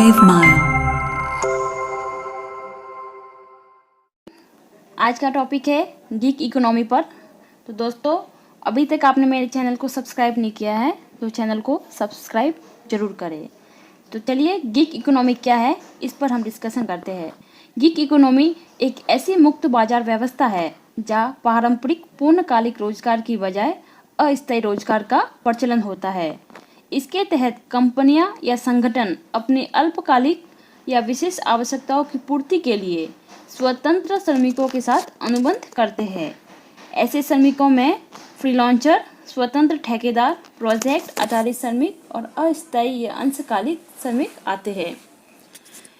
5 Mile। आज का टॉपिक है गिग इकोनॉमी पर। तो दोस्तों, अभी तक आपने मेरे चैनल को सब्सक्राइब नहीं किया है तो चैनल को सब्सक्राइब जरूर करें। तो चलिए, गिग इकोनॉमी क्या है इस पर हम डिस्कशन करते हैं। गिग इकोनॉमी एक ऐसी मुक्त बाजार व्यवस्था है जहाँ पारंपरिक पूर्णकालिक रोजगार की बजाय अस्थायी रोजगार का प्रचलन होता है। इसके तहत कंपनियां या संगठन अपने अल्पकालिक या विशेष आवश्यकताओं की पूर्ति के लिए स्वतंत्र श्रमिकों के साथ अनुबंध करते हैं। ऐसे श्रमिकों में फ्रीलांसर, स्वतंत्र ठेकेदार, प्रोजेक्ट आधारित श्रमिक और अस्थायी या अंशकालिक श्रमिक आते हैं।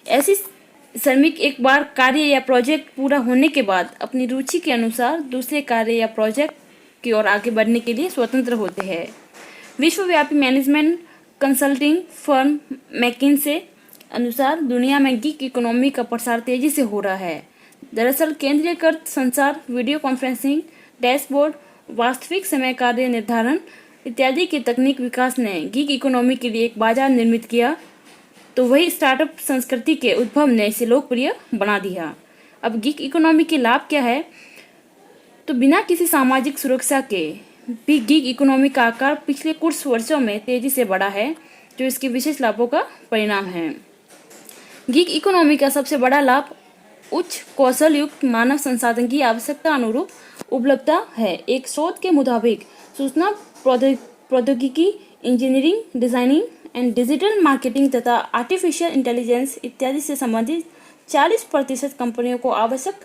ऐसे श्रमिक एक बार कार्य या प्रोजेक्ट पूरा होने के बाद अपनी रुचि के अनुसार दूसरे कार्य या प्रोजेक्ट की ओर आगे बढ़ने के लिए स्वतंत्र होते हैं। विश्वव्यापी मैनेजमेंट कंसल्टिंग फर्म मैकिन्से अनुसार दुनिया में गिग इकोनॉमी का प्रसार तेजी से हो रहा है। दरअसल केंद्रीकृत संचार, वीडियो कॉन्फ्रेंसिंग, डैशबोर्ड, वास्तविक समय कार्य निर्धारण इत्यादि के तकनीक विकास ने गिग इकोनॉमी के लिए एक बाजार निर्मित किया। तो वही स्टार्टअप संस्कृति के उद्भव ने इसे लोकप्रिय बना दिया। अब गिग इकोनॉमी के लाभ क्या है? तो बिना किसी सामाजिक सुरक्षा के भी गिग इकोनॉमी का आकार पिछले कुछ वर्षों में तेजी से बढ़ा है, जो इसके विशेष लाभों का परिणाम है। गिग इकोनॉमी का सबसे बड़ा लाभ उच्च कौशल युक्त मानव संसाधन की आवश्यकता अनुरूप उपलब्धता है। एक शोध के मुताबिक सूचना प्रौद्योगिकी, engineering, designing and digital marketing तथा आर्टिफिशियल इंटेलिजेंस इत्यादि से संबंधित 40% कंपनियों को आवश्यक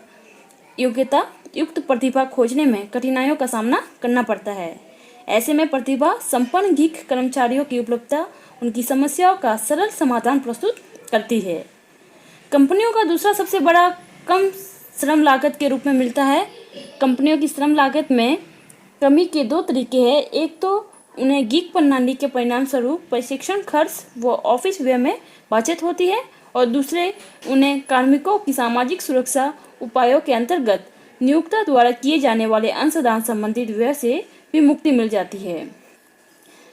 योग्यता युक्त प्रतिभा खोजने में कठिनाइयों का सामना करना पड़ता है। ऐसे में प्रतिभा संपन्न गिग कर्मचारियों की उपलब्धता उनकी समस्याओं का सरल समाधान प्रस्तुत करती है। कंपनियों का दूसरा सबसे बड़ा कम श्रम लागत के रूप में मिलता है। कंपनियों की श्रम लागत में कमी के दो तरीके हैं। एक तो उन्हें गिग प्रणाली के परिणाम स्वरूप प्रशिक्षण खर्च व ऑफिस व्यय में बचत होती है, और दूसरे उन्हें कार्मिकों की सामाजिक सुरक्षा उपायों के अंतर्गत नियोक्ता द्वारा किए जाने वाले अंशदान संबंधित व्यय से भी मुक्ति मिल जाती है।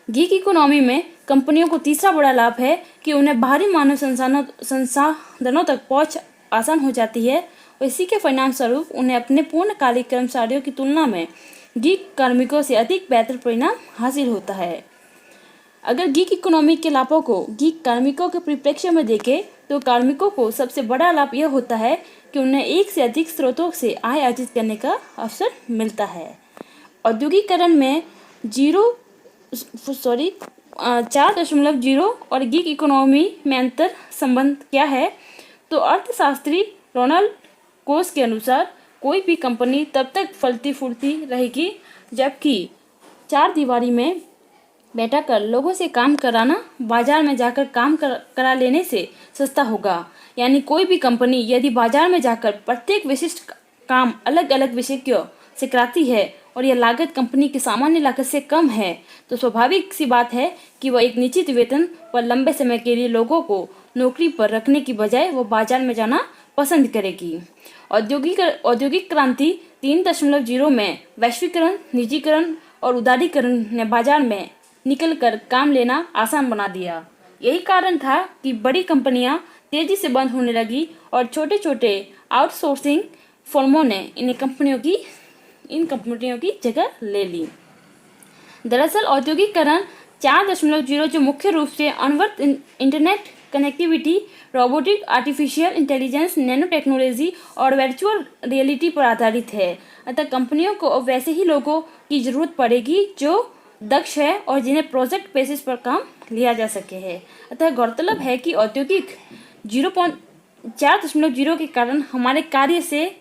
गिग इकोनॉमी में कंपनियों को तीसरा बड़ा लाभ है कि उन्हें बाहरी मानव संसाधनों तक पहुंच आसान हो जाती है, और इसी के परिणाम स्वरूप उन्हें अपने पूर्णकालिक कर्मचारियों की तुलना में गिग कार्मिकों से अधिक बेहतर परिणाम हासिल होता है। अगर गिग इकोनॉमी के लाभों को गिग कार्मिकों के परिप्रेक्ष्य में देखें तो कार्मिकों को सबसे बड़ा लाभ यह होता है कि उन्हें एक से अधिक स्रोतों से आय अर्जित करने का अवसर मिलता है। औद्योगिकरण में 4.0 और गिग इकोनॉमी में अंतर संबंध क्या है? तो अर्थशास्त्री रोनाल्ड कोस के अनुसार कोई भी कंपनी तब तक फलती फूलती रहेगी जबकि चार दीवारी में बैठाकर लोगों से काम कराना बाजार में जाकर काम करा लेने से सस्ता होगा। यानी कोई भी कंपनी यदि बाजार में जाकर प्रत्येक विशिष्ट काम अलग अलग विशेषज्ञों से कराती है और यह लागत कंपनी की सामान्य लागत से कम है, तो स्वाभाविक सी बात है कि वह एक निश्चित वेतन पर लंबे समय के लिए लोगों को नौकरी पर रखने की बजाय वह बाजार में जाना पसंद करेगी। औद्योगिक क्रांति 3.0 में वैश्वीकरण, निजीकरण और उदारीकरण ने बाजार में निकलकर काम लेना आसान बना दिया। यही कारण था कि बड़ी कंपनियां तेजी से बंद होने लगी और छोटे छोटे आउटसोर्सिंग फर्मों ने इन कंपनियों की जगह ले ली। दरअसल औद्योगिकरण 4.0 जो मुख्य रूप से अनवरत internet connectivity, robotic, artificial intelligence, nano technology और वर्चुअल रियलिटी पर आधारित है। अतः कंपनियों को अब वैसे ही लोगों की जरूरत पड़ेगी जो दक्ष है और जिन्हें प्रोजेक्ट बेसिस पर काम लिया जा सके है। अतः गौरतलब है कि औद्योगिक 4.0 के कारण हमारे कार्य से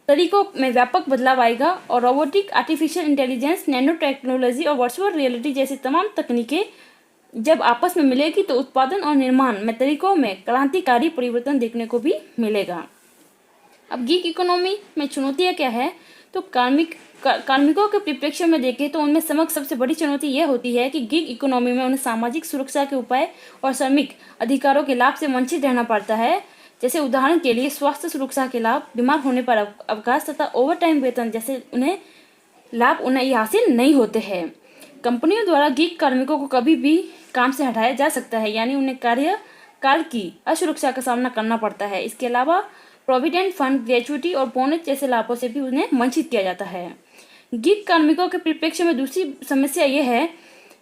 तरीकों में व्यापक बदलाव आएगा और robotic, artificial intelligence, nano technology और वर्चुअल रियलिटी जैसी तमाम तकनीकें जब आपस में मिलेगी तो उत्पादन और निर्माण में तरीकों में क्रांतिकारी परिवर्तन देखने को भी मिलेगा। अब गिग इकोनॉमी में चुनौतियाँ क्या है? तो कार्मिकों के परिप्रेक्ष्य में देखें तो उनमें सबसे बड़ी चुनौती यह होती है कि गिग इकोनॉमी में उन्हें सामाजिक सुरक्षा के उपाय और श्रमिक अधिकारों के लाभ से वंचित रहना पड़ता है। जैसे उदाहरण के लिए स्वास्थ्य सुरक्षा के लाभ, बीमार होने पर अवकाश तथा ओवरटाइम वेतन जैसे लाभ उन्हें हासिल नहीं होते हैं। कंपनियों द्वारा गिग कार्मिकों को कभी भी काम से हटाया जा सकता है, यानी उन्हें कार्य काल की असुरक्षा का सामना करना पड़ता है। इसके अलावा प्रोविडेंट फंड, ग्रेचुइटी और बोनस जैसे लाभों से भी उन्हें वंचित किया जाता है। गिग कार्मिकों के परिप्रेक्ष्य में दूसरी समस्या यह है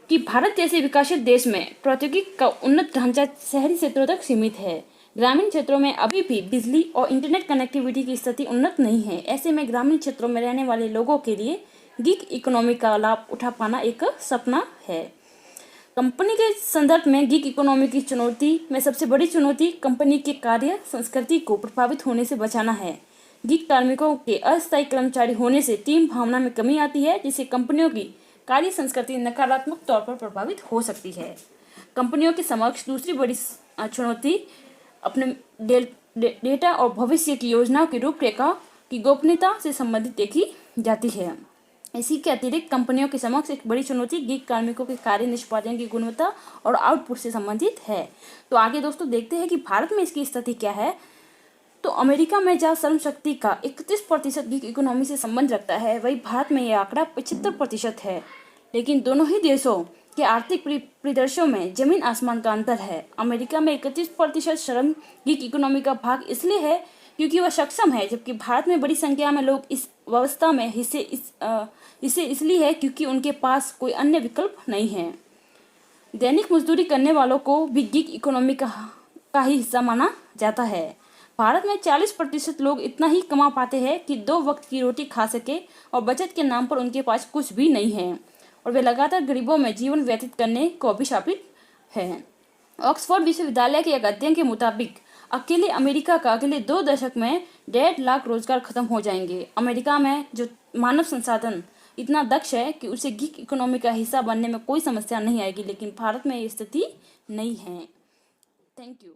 कि भारत जैसे विकसित देश में प्रौद्योगिकी का उन्नत ढांचा शहरी क्षेत्रों तक सीमित है। ग्रामीण क्षेत्रों में अभी भी बिजली और इंटरनेट कनेक्टिविटी की स्थिति उन्नत नहीं है। ऐसे में ग्रामीण क्षेत्रों में रहने वाले लोगों के लिए गिग इकोनॉमी का लाभ उठा पाना एक सपना है। कंपनी के संदर्भ में गिग इकोनॉमी की चुनौती में सबसे बड़ी चुनौती कंपनी के कार्य संस्कृति को प्रभावित होने से बचाना है। गिग कार्मिकों के अस्थायी कर्मचारी होने से टीम भावना में कमी आती है, जिससे कंपनियों की कार्य संस्कृति नकारात्मक तौर पर प्रभावित हो सकती है। कंपनियों के समक्ष दूसरी बड़ी चुनौती अपने डेटा और भविष्य की योजनाओं की रूपरेखा की गोपनीयता से संबंधित देखी जाती है। इसी के अतिरिक्त कंपनियों के समक्ष एक बड़ी चुनौती गिग कार्मिकों के कार्य निष्पादन की गुणवत्ता और आउटपुट से संबंधित है। तो आगे दोस्तों देखते हैं कि भारत में इसकी स्थिति क्या है। तो अमेरिका में जहाँ श्रम शक्ति का 31% गिग इकोनॉमी से संबंध रखता है, वही भारत में यह आंकड़ा 75% है। लेकिन दोनों ही देशों के आर्थिक परिदृश्यों में जमीन आसमान का अंतर है। अमेरिका में 31% श्रम गिग इकोनॉमी का भाग इसलिए है क्योंकि वह सक्षम है, जबकि भारत में बड़ी संख्या में लोग इस व्यवस्था में इसे इसलिए है क्योंकि उनके पास कोई अन्य विकल्प नहीं है। दैनिक मजदूरी करने वालों को भी गिग इकोनॉमी का ही हिस्सा माना जाता है। भारत में 40% लोग इतना ही कमा पाते हैं कि 2 वक्त की रोटी खा सके और बचत के नाम पर उनके पास कुछ भी नहीं है और वे लगातार गरीबों में जीवन व्यतीत करने को अभिशापित हैं। ऑक्सफोर्ड विश्वविद्यालय के एक अध्ययन के मुताबिक अकेले अमेरिका का अगले 2 दशक में 1.5 लाख रोजगार खत्म हो जाएंगे। अमेरिका में जो मानव संसाधन इतना दक्ष है कि उसे गिग इकोनॉमी का हिस्सा बनने में कोई समस्या नहीं आएगी, लेकिन भारत में ये स्थिति नहीं है। Thank you.